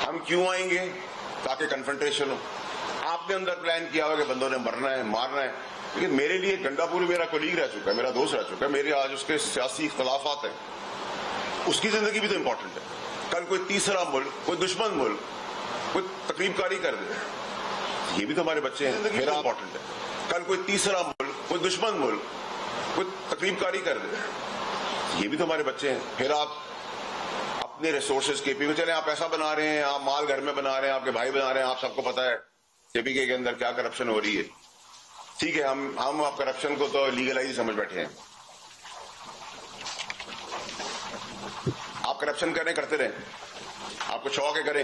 ہم کیوں آئیں گے؟ تاکہ کنفرنٹریشن ہو. آپ نے اندر پلان کیا ہوا کہ بندوں نے مرنا ہے مارنا ہے. لیکن میرے لیے گنڈا پور میرا کولیگ رہ چکا ہے, میرا دوست رہ چکا ہے, میرے آج اس کے سیاسی اختلافات ہیں, اس کی زندگی بھی تو امپورٹنٹ ہے. کل کوئی تیسرا ملک, کوئی دشمن ملک کوئی تقریب کاری کر دے, یہ بھی تو ہمارے بچے ہیں, زندگی میرا امپورٹنٹ ہے. کل کوئی تیسرا ملک, کوئی دشمن ملک کوئی تقریب کاری کر دے, یہ بھی تو ہمارے بچے ہیں. پھر آپ اپنے ریسورسز کے پی میں چلیں, آپ پیسہ بنا رہے ہیں, آپ مال گھر میں بنا رہے ہیں, آپ کے بھائی بنا رہے ہیں, آپ سب کو پتا ہے کے پی کے اندر کیا کرپشن ہو رہی ہے. ٹھیک ہے, ہم آپ کرپشن کو تو لیگلائز سمجھ بیٹھے ہیں. آپ کرپشن کرتے رہیں, آپ کو شوق ہے کریں,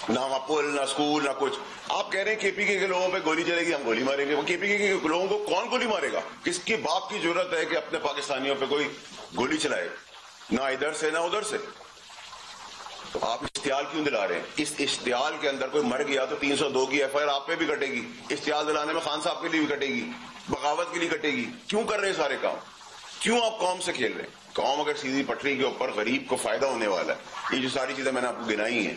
نہ وہاں پل نہ اسکول نہ کچھ. آپ کہہ رہے ہیں کے پی کے لوگوں پہ گولی چلے گی, ہم گولی ماریں گے. وہ کے پی کے لوگوں کو کون گولی مارے گا؟ کس کے باپ کی ضرورت ہے کہ اپنے پاکستانیوں پہ کوئی گولی چلائے؟ نہ ادھر سے نہ ادھر سے. تو آپ اشتعال کیوں دلا رہے ہیں؟ اس اشتعال کے اندر کوئی مر گیا تو 302 کی ایف آئی آر آپ پہ بھی کٹے گی, اشتعال دلانے میں خان صاحب کے لیے بھی کٹے گی, بغاوت کے لیے کٹے گی. کیوں کر رہے ہیں سارے کام؟ کیوں آپ قوم سے کھیل رہے ہیں؟ قوم اگر سیدھی پٹری کے اوپر غریب کو فائدہ ہونے والا ہے, یہ جو ساری چیزیں میں نے آپ کو گنائی ہیں,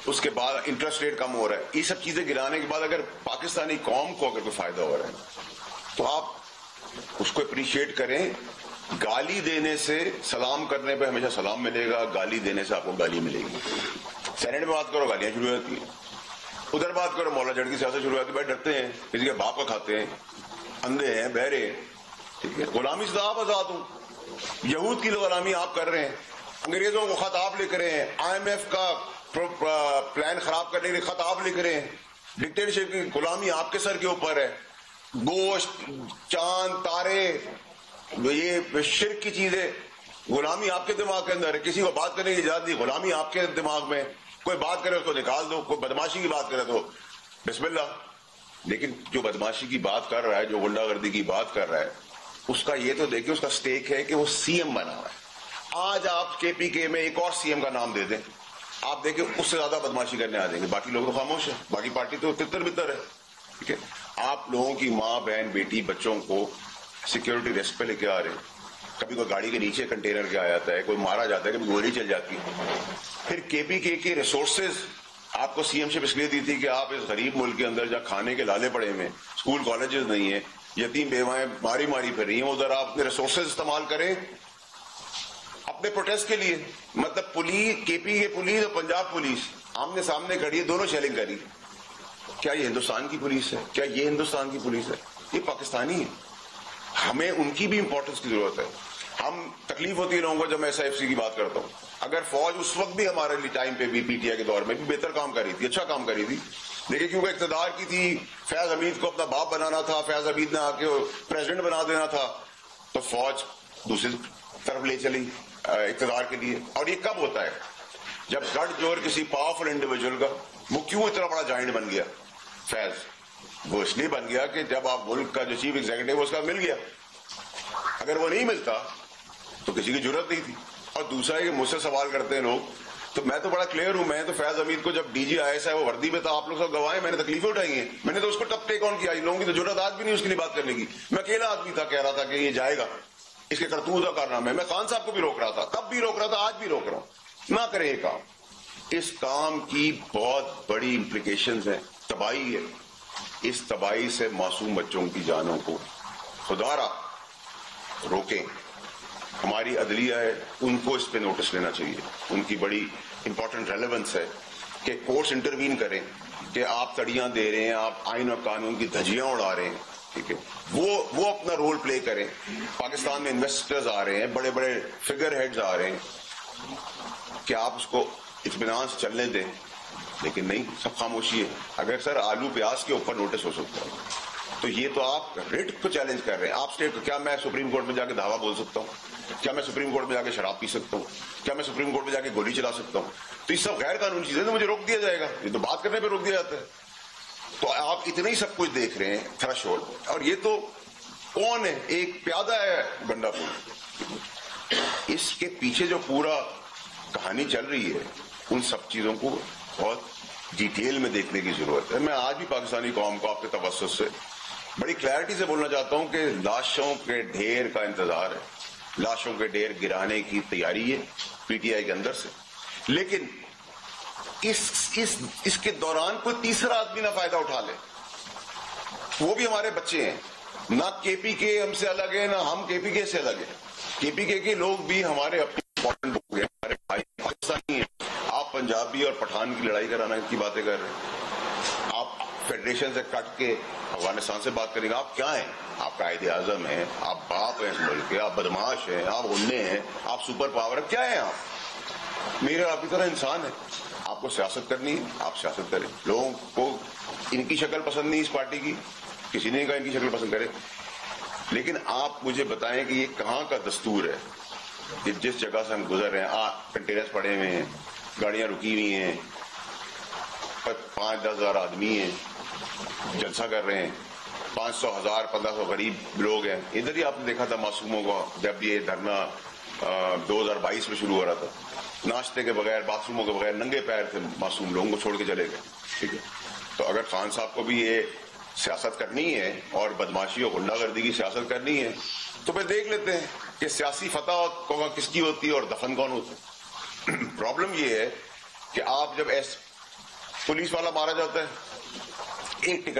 اس کے بعد انٹرسٹ ریٹ کم ہو رہا ہے, یہ سب چیزیں گرانے کے بعد اگر پاکستانی قوم کو اگر کوئی فائدہ ہو رہا ہے تو آپ اس کو اپریشیٹ کریں. گالی دینے سے سلام کرنے پہ ہمیشہ سلام ملے گا, گالی دینے سے آپ کو گالی ملے گی. سینٹ میں بات کرو گالیاں شروع ہو جاتی ہیں, ادھر بات کرو مولا جٹ کی سیاست شروع ہو جاتی ہے. بھائی ڈرتے ہیں, کسی کے باپ کا کھاتے ہیں, اندھے ہیں, بہرے ہیں. ٹھیک ہے, غلامی سے آپ آزاد ہوں. یہود کی غلامی آپ کر رہے ہیں, انگریزوں کو خط آپ لکھ رہے ہیں, آئی ایم ایف کا پلان خراب کرنے کے لیے خط آپ لکھ رہے ہیں. ڈکٹیٹرشپ کی غلامی آپ کے سر کے اوپر ہے. گوشت, چاند, تارے, یہ شرک کی چیزیں, غلامی آپ کے دماغ کے اندر ہے. کسی کو بات کرنے کی اجازت نہیں, غلامی آپ کے دماغ میں. کوئی بات کرے اس کو نکال دو, کوئی بدماشی کی بات کرے تو بسم اللہ. لیکن جو بدماشی کی بات کر رہا ہے, جو غنڈہ گردی کی بات کر رہا ہے, اس کا یہ تو دیکھیں, اس کا سٹیک ہے کہ وہ سی ایم بنا ہوا ہے. آج آپ کے پی کے میں ایک اور سی ایم کا نام دے دیں, آپ دیکھیں اس سے زیادہ بدماشی کرنے آ جائیں گے. باقی لوگ تو خاموش ہیں, باقی پارٹی تو تتر بتر ہے. ٹھیک ہے, آپ لوگوں کی ماں بہن بیٹی بچوں کو سیکیورٹی ریسک پہ لے کے آ رہے ہیں. کبھی کوئی گاڑی کے نیچے کنٹینر کے آ جاتا ہے, کوئی مارا جاتا ہے, کبھی گولی چل جاتی ہے. پھر کے پی کے ریسورسز آپ کو سی ایم شپ اس لیے دی تھی کہ آپ اس غریب ملک کے اندر جہاں کھانے کے لالے پڑے ہوئے, اسکول کالجز نہیں ہیں, یتیم بیوائیں ماری پھر رہی ہیں, ادھر آپ اپنے ریسورسز استعمال کریں اپنے پروٹیسٹ کے لیے. مطلب پولیس, کے پی کے پولیس اور پنجاب پولیس آمنے سامنے کھڑی ہے, دونوں شیلنگ کری. کیا یہ ہندوستان کی پولیس ہے؟ کیا یہ ہندوستان کی پولیس ہے؟ یہ پاکستانی ہے. ہمیں ان کی بھی امپورٹنس کی ضرورت ہے. ہم تکلیف ہوتی ہے لوگوں کو جب میں ایس آئی ایف سی کی بات کرتا ہوں. اگر فوج اس وقت بھی ہمارے لیے ٹائم پہ بھی پی ٹی آئی کے دور میں بھی بہتر کام کر رہی تھی, اچھا کام کر رہی تھی, لیکن کیونکہ اقتدار کی تھی, فیاض حمید کو اپنا باپ بنانا تھا, فیاض حمید نے آ کے پریزیڈنٹ بنا دینا تھا, تو فوج دوسری طرف لے چلی اقتدار کے لیے. اور یہ کب ہوتا ہے؟ جب گڑھ جوڑ کسی پاورفل انڈیویجول کا. وہ کیوں اتنا بڑا جائنٹ بن گیا فیض؟ وہ اس لیے بن گیا کہ جب آپ ملک کا جو چیف ایگزیکٹو اس کا مل گیا. اگر وہ نہیں ملتا تو کسی کی ضرورت نہیں تھی. اور دوسرا ہے کہ مجھ سے سوال کرتے ہیں لوگ, تو میں تو بڑا کلیئر ہوں. میں تو فیاض حمید کو جب ڈی جی آئی ایس ہے وہ وردی میں تھا, آپ لوگ سب گواہ ہیں, میں نے تکلیفیں اٹھائی ہیں, میں نے تو اس کو تب ٹیک آن کیا. لوگوں کی تو ضرورت آج بھی نہیں اس کے لیے بات کرنے کی. میں اکیلا آدمی تھا, کہہ رہا تھا کہ یہ جائے گا, اس کے کرتوت کا کارنامہ ہے. میں خان صاحب کو بھی روک رہا تھا, تب بھی روک رہا تھا, آج بھی روک رہا ہوں. نہ کریں یہ کام. اس کام کی بہت بڑی امپلیکیشنز ہیں, تباہی ہے. اس تباہی سے معصوم بچوں کی جانوں کو خدا را روکیں. ہماری عدلیہ ہے, ان کو اس پہ نوٹس لینا چاہیے. ان کی بڑی امپورٹنٹ ریلیونس ہے کہ کورٹس انٹروین کریں کہ آپ تڑیاں دے رہے ہیں, آپ آئین اور قانون کی دھجیاں اڑا رہے ہیں. ٹھیک ہے, وہ اپنا رول پلے کریں. پاکستان میں انویسٹرز آ رہے ہیں, بڑے بڑے فگر ہیڈز آ رہے ہیں, کہ آپ اس کو اطمینان سے چلنے دیں. لیکن نہیں, سب خاموشی ہے. اگر سر آلو پیاز کے اوپر نوٹس ہو سکتا ہے تو یہ تو آپ ریٹ کو چیلنج کر رہے ہیں. آپ اسٹیٹ کو, کیا میں سپریم کورٹ میں جا کے دعویٰ بول سکتا ہوں؟ کیا میں سپریم کورٹ میں جا کے شراب پی سکتا ہوں؟ کیا میں سپریم کورٹ میں جا کے گولی چلا سکتا ہوں؟ تو یہ سب غیر قانونی چیزیں, تو مجھے روک دیا جائے گا. یہ تو بات کرنے پہ روک دیا جاتا ہے. تو آپ اتنا ہی سب کچھ دیکھ رہے ہیں, تھریش ہولڈ. اور یہ تو کون ہے؟ ایک پیادہ ہے گنڈا پور. اس کے پیچھے جو پورا کہانی چل رہی ہے, ان سب چیزوں کو بہت ڈیٹیل میں دیکھنے کی ضرورت ہے. میں آج بھی پاکستانی قوم کو آپ کے توسط سے بڑی کلیئرٹی سے بولنا چاہتا ہوں کہ لاشوں کے ڈھیر کا انتظار ہے, لاشوں کے ڈھیر گرانے کی تیاری ہے پی ٹی آئی کے اندر سے. لیکن اس کے دوران کوئی تیسرا آدمی نہ فائدہ اٹھا لے. وہ بھی ہمارے بچے ہیں. نہ کے پی کے ہم سے الگ ہے، نہ ہم کے پی کے سے الگ ہیں. کے پی کے لوگ بھی ہمارے اپنے امپورٹنٹ لوگ ہیں، ہمارے بھائی پاکستانی ہیں. آپ پنجابی اور پٹھان کی لڑائی کرانا کی باتیں کر رہے ہیں. آپ فیڈریشن سے کٹ کے افغانستان سے بات کریں گے. آپ کیا ہیں؟ آپ قائد اعظم ہیں، آپ باپ ہیں اس ملک کے، آپ بدماش ہیں، آپ غنڈے ہیں، آپ سپر پاور ہیں. کیا ہیں آپ؟ میرے آپ کی طرح انسان ہے. آپ کو سیاست کرنی ہے، آپ سیاست کریں. لوگوں کو ان کی شکل پسند نہیں اس پارٹی کی، کسی نے کہا ان کی شکل پسند کرے، لیکن آپ مجھے بتائیں کہ یہ کہاں کا دستور ہے کہ جس جگہ سے ہم گزر رہے ہیں کنٹینرز پڑے ہوئے ہیں، گاڑیاں رکی ہوئی ہیں، 5-10 ہزار آدمی ہیں جلسہ کر رہے ہیں، 500,000 1500 غریب لوگ ہیں. ادھر ہی آپ نے دیکھا تھا معصوموں کو جب یہ دھرنا 2022 میں شروع ہو رہا تھا، ناشتے کے بغیر، باتھ روموں کے بغیر ننگے پیر تھے معصوم، لوگوں کو چھوڑ کے چلے گئے. ٹھیک ہے، تو اگر خان صاحب کو بھی یہ سیاست کرنی ہے اور بدماشی اور غنڈہ گردی کی سیاست کرنی ہے تو پھر دیکھ لیتے ہیں کہ سیاسی فتح کس کی ہوتی ہے اور دفن کون ہوتا ہے. پرابلم یہ ہے کہ آپ جب پولیس والا مارا جاتا ہے، ایک ٹکٹ